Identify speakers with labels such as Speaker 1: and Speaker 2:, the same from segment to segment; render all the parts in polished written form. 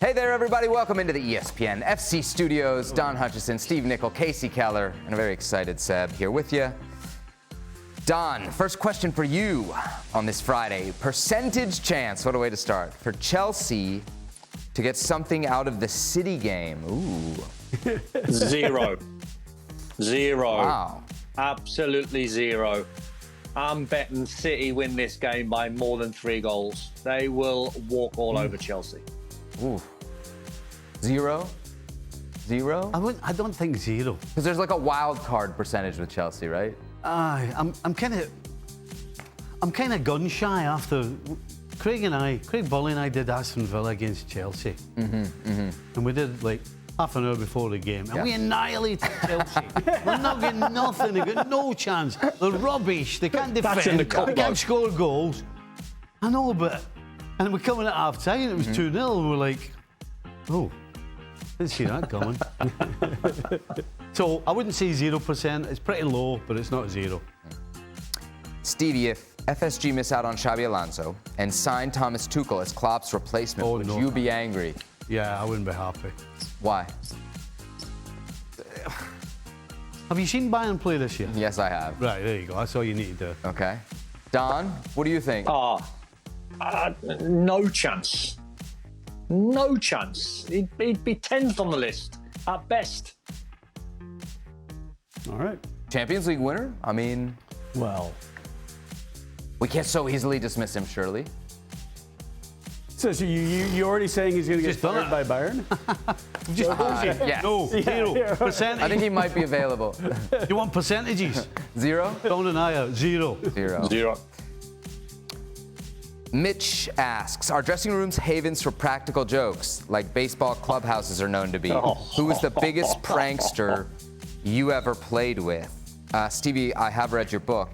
Speaker 1: Hey there, everybody. Welcome into the ESPN FC studios. Don Hutchison, Steve, Nicol, Kasey, Keller, and a very excited Seb here with you. Don, first question for you on this Friday. Percentage chance, what a way to start, for Chelsea to get something out of the City game. Ooh.
Speaker 2: Zero.
Speaker 1: Wow.
Speaker 2: Absolutely zero. I'm betting City win this game by more than 3 goals. They will walk all over Chelsea.
Speaker 1: Ooh. Zero?
Speaker 3: I don't think zero.
Speaker 1: Because there's like a wild card percentage with Chelsea, right?
Speaker 3: I'm kind of gun shy after Craig Bully and I did Aston Villa against Chelsea, and we did like half an hour before the game, and we annihilated Chelsea. We're not getting nothing. They got no chance. They're rubbish. They can't defend. They can't score goals. I know, but and we're coming at half time. It was 2-0, and we're like, oh, didn't see that coming. So I wouldn't say 0%. It's pretty low, but it's not zero.
Speaker 1: Stevie, if FSG miss out on Xabi Alonso and sign Thomas Tuchel as Klopp's replacement, would you be angry?
Speaker 3: Yeah, I wouldn't be happy.
Speaker 1: Why?
Speaker 3: Have you seen Bayern play this year?
Speaker 1: Yes, I have.
Speaker 3: Right, there you go. That's all you need to do.
Speaker 1: Okay. Don, what do you think?
Speaker 2: No chance. No chance. He'd be 10th on the list at best.
Speaker 3: All right.
Speaker 1: Champions League winner? I mean,
Speaker 4: Well,
Speaker 1: we can't so easily dismiss him, surely.
Speaker 4: so you already saying he's going to get
Speaker 3: Just done
Speaker 4: fired by Bayern?
Speaker 1: Yeah.
Speaker 3: No, 0%.
Speaker 1: I think he might be available.
Speaker 3: You want percentages?
Speaker 1: Zero?
Speaker 3: Don and I are zero.
Speaker 1: Zero. Mitch asks, are dressing rooms havens for practical jokes, like baseball clubhouses are known to be? Who was the biggest prankster you ever played with? Stevie, I have read your book,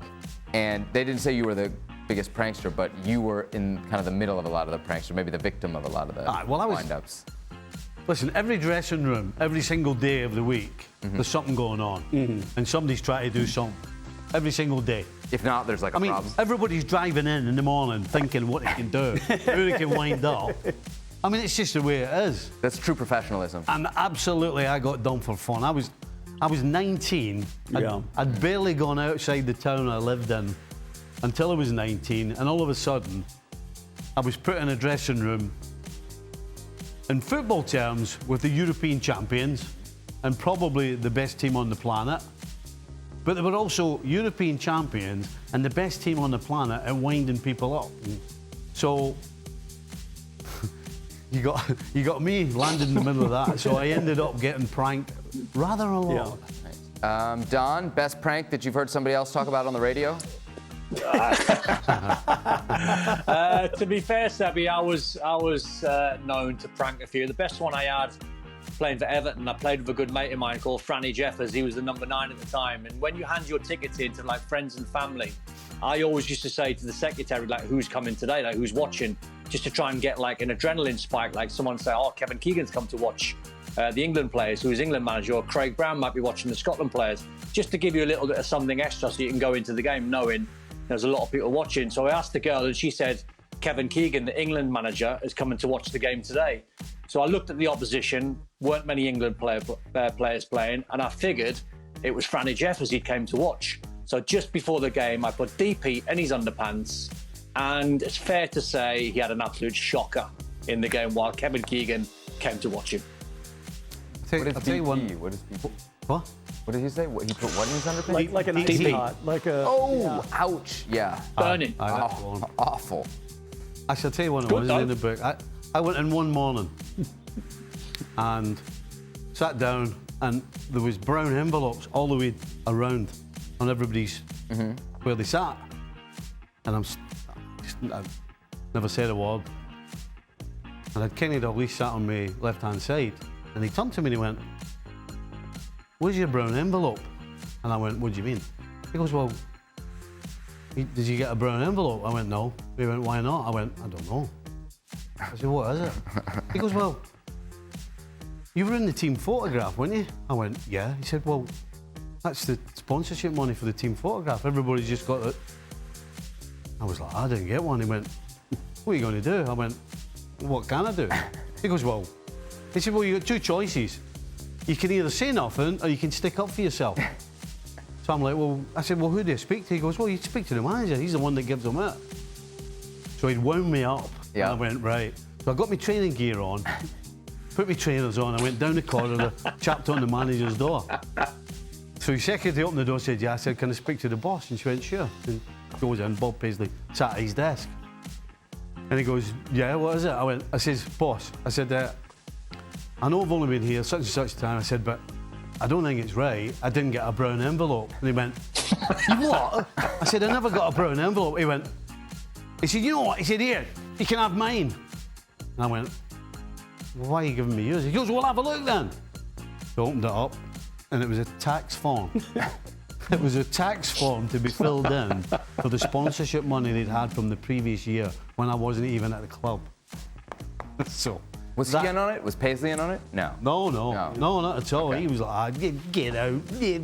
Speaker 1: and they didn't say you were the biggest prankster, but you were in kind of the middle of a lot of the pranksters, maybe the victim of a lot of the wind-ups.
Speaker 3: Listen, every dressing room, every single day of the week, there's something going on. And somebody's trying to do something. Every single day.
Speaker 1: If not, there's like a problem.
Speaker 3: Everybody's driving in the morning thinking what they can do, who they can wind up. I mean, it's just the way it is.
Speaker 1: That's true professionalism.
Speaker 3: And absolutely, I got done for fun. I was 19. I'd barely gone outside the town I lived in until I was 19, and all of a sudden, I was put in a dressing room, in football terms, with the European champions and probably the best team on the planet. But they were also European champions and the best team on the planet at winding people up. So you got me landed in the middle of that. So I ended up getting pranked rather a lot.
Speaker 1: Yeah. Don, best prank that you've heard somebody else talk about on the radio?
Speaker 2: To be fair, Sebby, I was known to prank a few. The best one I had playing for Everton, I played with a good mate of mine called Franny Jeffers. He was the number 9 at the time. And when you hand your tickets in to like friends and family, I always used to say to the secretary, like, who's coming today, like who's watching, just to try and get like an adrenaline spike. Like someone say, oh, Kevin Keegan's come to watch the England players, who's England manager, or Craig Brown might be watching the Scotland players, just to give you a little bit of something extra so you can go into the game knowing there's a lot of people watching. So I asked the girl and she said, Kevin Keegan, the England manager, is coming to watch the game today. So I looked at the opposition, weren't many England players playing, and I figured it was Franny Jeffers he came to watch. So just before the game, I put DP in his underpants, and it's fair to say he had an absolute shocker in the game while Kevin Keegan came to watch him.
Speaker 1: What is DP? What is DP?
Speaker 3: What?
Speaker 1: What did he say? He put what in his underpants?
Speaker 4: Like an ice hot, like a...
Speaker 1: Oh, ouch. Yeah.
Speaker 2: Burning.
Speaker 1: Awful.
Speaker 3: I shall tell you one, it wasn't in the book. I went in one morning and sat down, and there was brown envelopes all the way around on everybody's where they sat. And I never said a word. And I'd Kenny Dalglish sat on my left-hand side, and he turned to me and he went, where's your brown envelope? And I went, what do you mean? He goes, well, did you get a brown envelope? I went, no. He went, why not? I went, I don't know. I said, what is it? He goes, well, you were in the team photograph, weren't you? I went, yeah. He said, well, that's the sponsorship money for the team photograph. Everybody's just got it. I was like, I didn't get one. He went, what are you going to do? I went, what can I do? He goes, well, he said, well, you got two choices. You can either say nothing or you can stick up for yourself. So I'm like, well, I said, well, who do you speak to? He goes, well, you speak to the manager. He's the one that gives them it. So he'd wound me up.
Speaker 1: Yeah.
Speaker 3: And I went, right. So I got my training gear on, put my trainers on, I went down the corridor, chapped on the manager's door. So his secretary opened the door and said, yeah. I said, can I speak to the boss? And she went, sure. And goes in, Bob Paisley sat at his desk. And he goes, yeah, what is it? I says, boss, I said, I know I've only been here such and such time. I said, but I don't think it's right. I didn't get a brown envelope. And he went, what? I said, I never got a brown envelope. He said, you know what? He said, here, you can have mine. And I went, well, why are you giving me yours? He goes, well, have a look then. So I opened it up, and it was a tax form. It was a tax form to be filled in for the sponsorship money they'd had from the previous year when I wasn't even at the club. So.
Speaker 1: Was he in on it? Was Paisley in on it? No.
Speaker 3: No, not at all. Okay. He was like, get out. I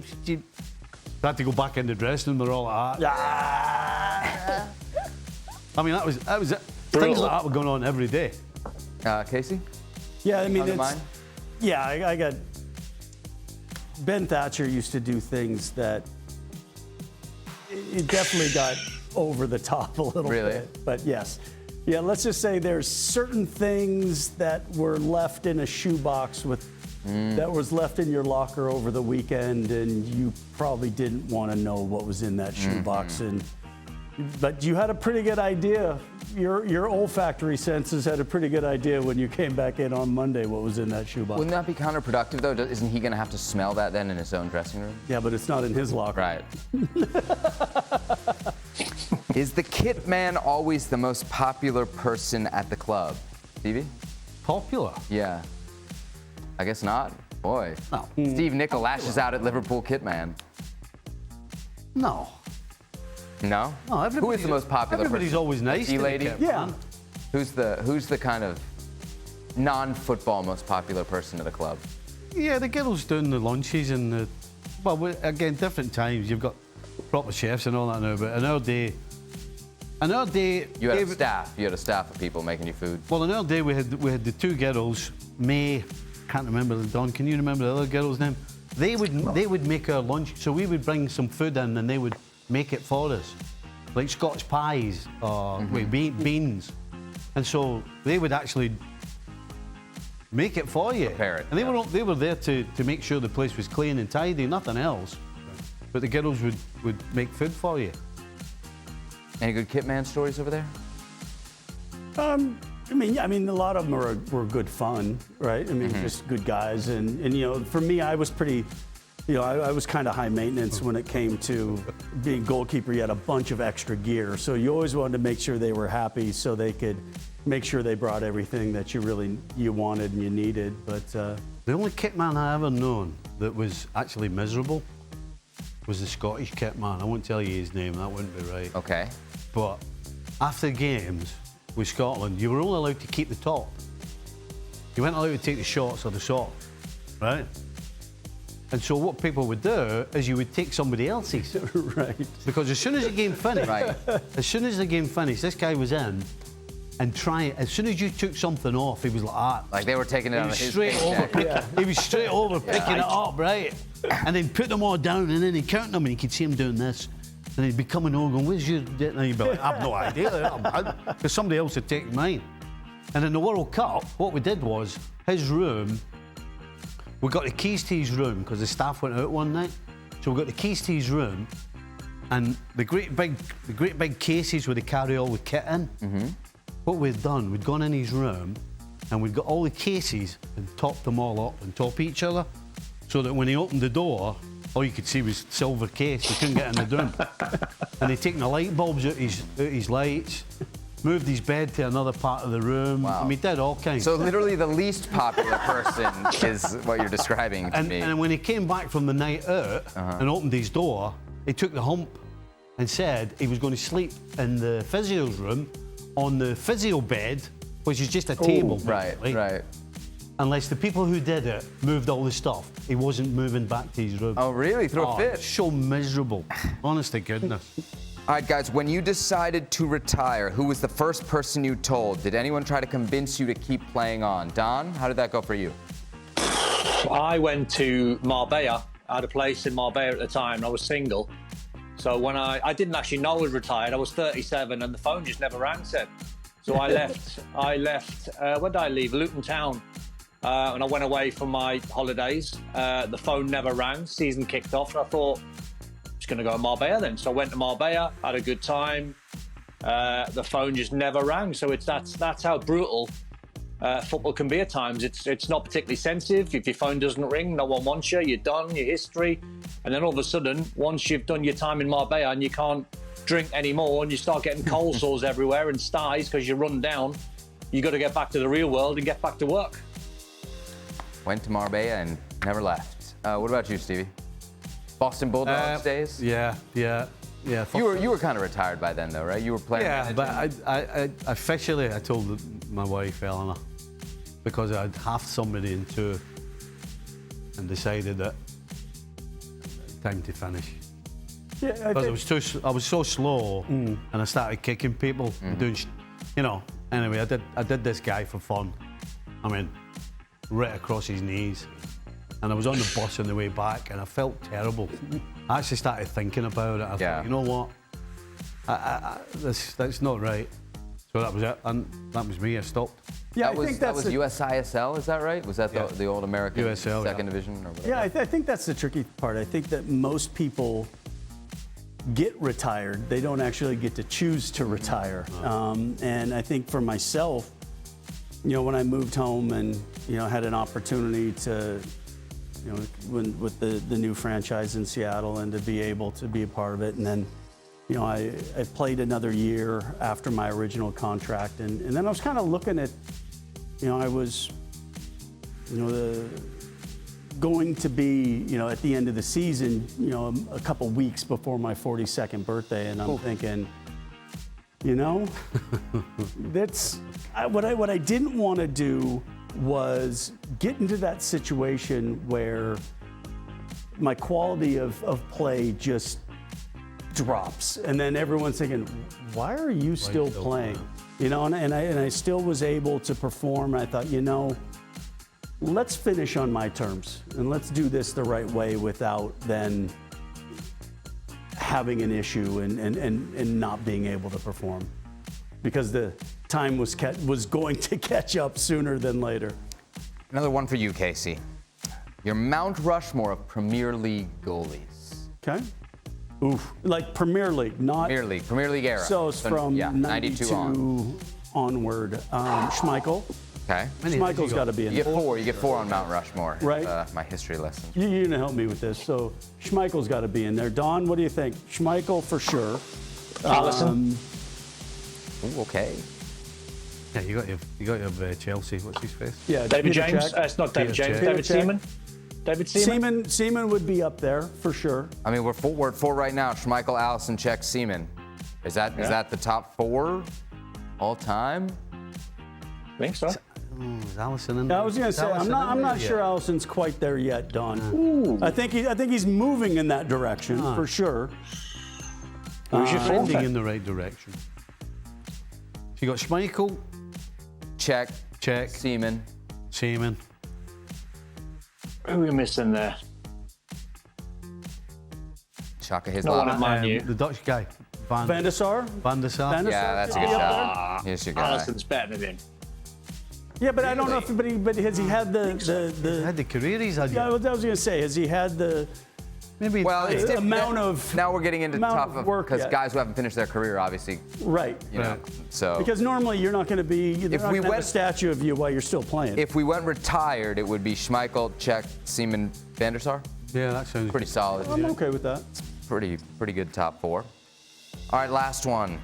Speaker 3: had to go back in the dressing room. They're all like that. I mean, that was it. Things like that were going on every day.
Speaker 1: Kasey?
Speaker 4: Yeah, I mean,
Speaker 1: mine?
Speaker 4: Yeah, I got. Ben Thatcher used to do things that it definitely got over the top a little bit. But yes. Yeah, let's just say there's certain things that were left in a shoebox that was left in your locker over the weekend, and you probably didn't want to know what was in that shoebox. But you had a pretty good idea. Your olfactory senses had a pretty good idea when you came back in on Monday what was in that shoebox.
Speaker 1: Wouldn't that be counterproductive, though? Isn't he going to have to smell that then in his own dressing room?
Speaker 4: Yeah, but it's not in his locker.
Speaker 1: Right. Is the kit man always the most popular person at the club? Stevie?
Speaker 3: Popular?
Speaker 1: Yeah. I guess not. Boy.
Speaker 3: No.
Speaker 1: Steve Nicol lashes out at Liverpool kit man.
Speaker 3: No.
Speaker 1: No?
Speaker 3: No,
Speaker 1: who is the most popular
Speaker 3: everybody's
Speaker 1: person?
Speaker 3: Always nice to
Speaker 1: lady?
Speaker 3: the kit
Speaker 4: Yeah.
Speaker 3: man.
Speaker 1: Who's the kind of non-football most popular person at the club?
Speaker 3: Yeah, the girls doing the lunches and the... Well, again, different times. You've got proper chefs and all that now, but in our day...
Speaker 1: You had a staff. You had a staff of people making you food.
Speaker 3: Well, in our day, we had the two girls, May, can't remember the Don. Can you remember the other girl's name? They would make our lunch, so we would bring some food in and they would make it for us, like Scotch pies or beans, and so they would actually make it for you.
Speaker 1: Prepare it.
Speaker 3: And they were there to make sure the place was clean and tidy, nothing else. But the girls would make food for you.
Speaker 1: Any good kit man stories over there?
Speaker 4: I mean, a lot of them were good fun, right? I mean, just good guys, and you know, for me, I was pretty, you know, I was kind of high maintenance when it came to being goalkeeper. You had a bunch of extra gear, so you always wanted to make sure they were happy, so they could make sure they brought everything that you wanted and you needed. But
Speaker 3: the only kit man I ever known that was actually miserable was the Scottish kit man. I won't tell you his name, that wouldn't be right.
Speaker 1: Okay.
Speaker 3: But after games with Scotland, you were only allowed to keep the top. You weren't allowed to take the shorts or the socks, right? And so what people would do is you would take somebody else's.
Speaker 4: right.
Speaker 3: Because as soon as the game finished,
Speaker 1: Right.
Speaker 3: as soon as the game finished, this guy was in and as soon as you took something off, he was like that.
Speaker 1: Like they were taking it on his
Speaker 3: straight over,
Speaker 1: paycheck.
Speaker 3: He was straight over picking it up, right? And then put them all down, and then he'd count them, and you could see him doing this. And he'd be coming over going, where's your... And he'd be like, I have no idea, because somebody else had taken mine. And in the World Cup, what we did was, his room, we got the keys to his room, because the staff went out one night. So we got the keys to his room, and the great big cases where they carry all the kit in. What we'd done, we'd gone in his room, and we'd got all the cases and topped them all up on top of each other, so that when he opened the door, all you could see was silver case. You couldn't get in the room. And he'd taken the light bulbs out his lights, moved his bed to another part of the room.
Speaker 1: Wow.
Speaker 3: I mean, he did all kinds.
Speaker 1: So literally the least popular person is what you're describing to me.
Speaker 3: And when he came back from the night out and opened his door, he took the hump and said he was going to sleep in the physio's room on the physio bed, which is just a table.
Speaker 1: Right.
Speaker 3: Unless the people who did it moved all the stuff, he wasn't moving back to his room.
Speaker 1: Oh, really? Throw a fit?
Speaker 3: So miserable. Honest to goodness.
Speaker 1: All right, guys, when you decided to retire, who was the first person you told? Did anyone try to convince you to keep playing on? Don, how did that go for you?
Speaker 2: I went to Marbella. I had a place in Marbella at the time, and I was single. So when I didn't actually know I was retired. I was 37, and the phone just never rang, Seb. So I left. Where did I leave? Luton Town. And I went away for my holidays. The phone never rang. Season kicked off, and I thought, I'm just going to go to Marbella then. So I went to Marbella, had a good time. The phone just never rang. So that's how brutal football can be at times. It's not particularly sensitive. If your phone doesn't ring, no one wants you. You're done. Your history. And then all of a sudden, once you've done your time in Marbella and you can't drink anymore, and you start getting cold sores everywhere and styes because you run down, you got to get back to the real world and get back to work.
Speaker 1: Went to Marbella and never left. What about you, Stevie? Boston Bulldogs days?
Speaker 3: Yeah.
Speaker 1: You were kind of retired by then, though, right? You were playing.
Speaker 3: Yeah, but I officially I told my wife Eleanor, because I'd halved somebody in two and decided that time to finish.
Speaker 4: Yeah,
Speaker 3: Because I was so slow, and I started kicking people, doing, Anyway, I did this guy for fun. I mean, right across his knees. And I was on the bus on the way back, and I felt terrible. I actually started thinking about it. I thought, you know what? That's not right. So that was it, and that was me. I stopped.
Speaker 4: Yeah,
Speaker 1: I think that was USISL. Is that right? Was that the old American
Speaker 3: USL,
Speaker 1: second division or whatever?
Speaker 4: Yeah, I think that's the tricky part. I think that most people get retired. They don't actually get to choose to retire. And I think for myself, when I moved home and had an opportunity to, with the new franchise in Seattle, and to be able to be a part of it, and then, I played another year after my original contract, and then I was kind of looking at, I was, going to be, at the end of the season, a couple weeks before my 42nd birthday, and I'm thinking, that's what I didn't want to do was get into that situation where my quality of play just drops, and then everyone's thinking, why are you still playing? And I still was able to perform. I thought, let's finish on my terms, and let's do this the right way without then having an issue and not being able to perform, because the time was going to catch up sooner than later.
Speaker 1: Another one for you, Kasey. Your Mount Rushmore of Premier League goalies.
Speaker 4: Okay. Oof. Like Premier League, not
Speaker 1: Premier League era.
Speaker 4: So it's from 92 onward. Schmeichel.
Speaker 1: Okay.
Speaker 4: Schmeichel's got to be in there.
Speaker 1: You get four on Mount Rushmore.
Speaker 4: Right.
Speaker 1: My history lesson.
Speaker 4: You're gonna help me with this. So Schmeichel's got to be in there. Don, what do you think? Schmeichel for sure.
Speaker 2: Alisson.
Speaker 1: Okay.
Speaker 3: Yeah, you got your Chelsea. What's his face?
Speaker 4: Yeah,
Speaker 2: David
Speaker 4: Peter
Speaker 2: James.
Speaker 4: Cech.
Speaker 2: It's not David
Speaker 3: Peter
Speaker 2: James.
Speaker 3: Cech.
Speaker 2: David Seaman. David Seaman.
Speaker 4: Seaman would be up there for sure.
Speaker 1: I mean, we're at four right now. Schmeichel, Alisson, Cech, Seaman. Is that the top four all time?
Speaker 2: I think so.
Speaker 3: Is Alisson in there?
Speaker 4: I was going to say, I'm not sure Alisson's quite there yet, Don. I think he's moving in that direction for sure.
Speaker 2: Who's your fourth?
Speaker 3: Moving in the right direction. So you got Schmeichel,
Speaker 1: Cech,
Speaker 3: Seaman.
Speaker 2: Who are we missing there?
Speaker 1: Shaka his
Speaker 2: No one at Man U.
Speaker 3: The Dutch guy,
Speaker 4: Van der Sar.
Speaker 1: Yeah, that's a good shot. Here's your guy.
Speaker 2: Alisson's better than him.
Speaker 4: Yeah, but I don't know if but has he had
Speaker 3: He had the career he's had.
Speaker 4: Yeah, I was going to say, has he had the
Speaker 3: Maybe.
Speaker 1: Well, it's different.
Speaker 4: amount of
Speaker 1: Now we're getting into
Speaker 4: amount
Speaker 1: tough
Speaker 4: of work
Speaker 1: because
Speaker 4: yet.
Speaker 1: guys who haven't finished their career, obviously,
Speaker 4: right?
Speaker 1: So
Speaker 4: Because normally you're not going to be. They're not gonna have a statue of you while you're still playing.
Speaker 1: if we went retired, it would be Schmeichel, Cech, Seaman, Van der Sar.
Speaker 3: Yeah, that sounds
Speaker 1: Pretty solid.
Speaker 4: I'm okay with that.
Speaker 1: Pretty good top four. All right, last one.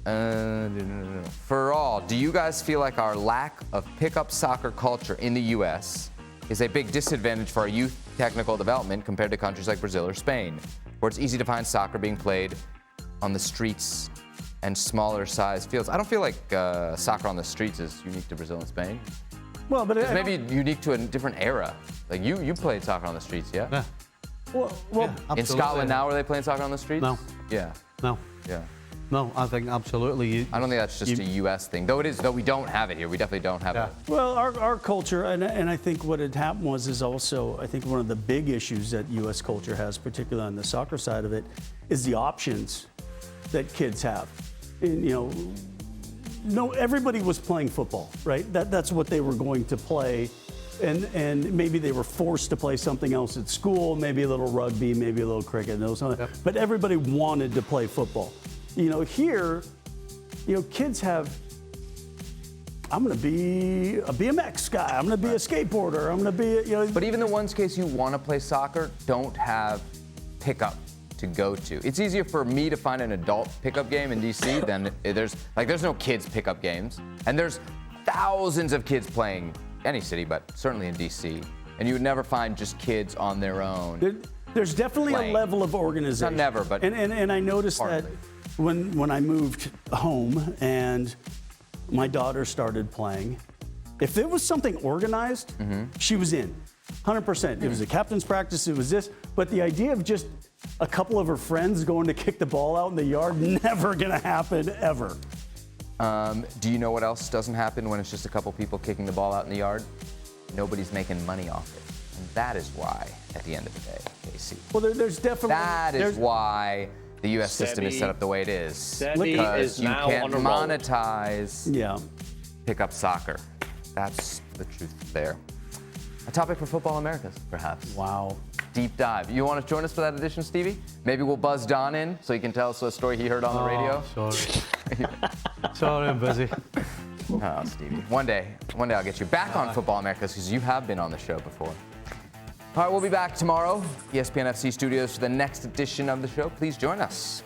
Speaker 1: For all, do you guys feel like our lack of pickup soccer culture in the U.S. is a big disadvantage for our youth technical development compared to countries like Brazil or Spain, where it's easy to find soccer being played on the streets and smaller size fields? I don't feel like soccer on the streets is unique to Brazil and Spain.
Speaker 4: Well, but
Speaker 1: It's maybe unique to a different era. Like you played soccer on the streets, yeah?
Speaker 4: well,
Speaker 1: In Scotland now, are they playing soccer on the streets?
Speaker 3: No.
Speaker 1: Yeah.
Speaker 3: No.
Speaker 1: Yeah.
Speaker 3: No, I think absolutely.
Speaker 1: I don't think that's just a U.S. thing, though we don't have it here. We definitely don't have it.
Speaker 4: Well, our culture, and I think what had happened is also, I think one of the big issues that U.S. culture has, particularly on the soccer side of it, is the options that kids have. And, no, everybody was playing football, right? That's what they were going to play. And maybe they were forced to play something else at school, maybe a little rugby, maybe a little cricket, but everybody wanted to play football. Here, kids have, I'm going to be a BMX guy, I'm going to be a skateboarder, I'm going to be,
Speaker 1: But even the ones case you want to play soccer don't have pickup to go to. It's easier for me to find an adult pickup game in DC than there's no kids pickup games. And there's thousands of kids playing any city, but certainly in DC. And you would never find just kids on their own.
Speaker 4: There's definitely
Speaker 1: playing.
Speaker 4: A level of organization.
Speaker 1: Not never, but
Speaker 4: and I noticed that when I moved home and my daughter started playing, if there was something organized, she was in, 100%. It was a captain's practice, it was this, but the idea of just a couple of her friends going to kick the ball out in the yard, never gonna happen, ever.
Speaker 1: Do you know what else doesn't happen when it's just a couple people kicking the ball out in the yard? Nobody's making money off it. And that is why, at the end of the day, Kasey.
Speaker 4: Well, there's definitely...
Speaker 1: That is why the U.S. system is set up the way it is. Because you can't monetize pickup soccer. That's the truth there. A topic for Football Americas, perhaps.
Speaker 4: Wow.
Speaker 1: Deep dive. You want to join us for that edition, Stevie? Maybe we'll buzz Don in so he can tell us a story he heard on the radio.
Speaker 3: Sorry. Sorry, I'm busy.
Speaker 1: Oh, Stevie. One day I'll get you back on Football Americas because you have been on the show before. All right, we'll be back tomorrow, ESPN FC Studios, for the next edition of the show. Please join us.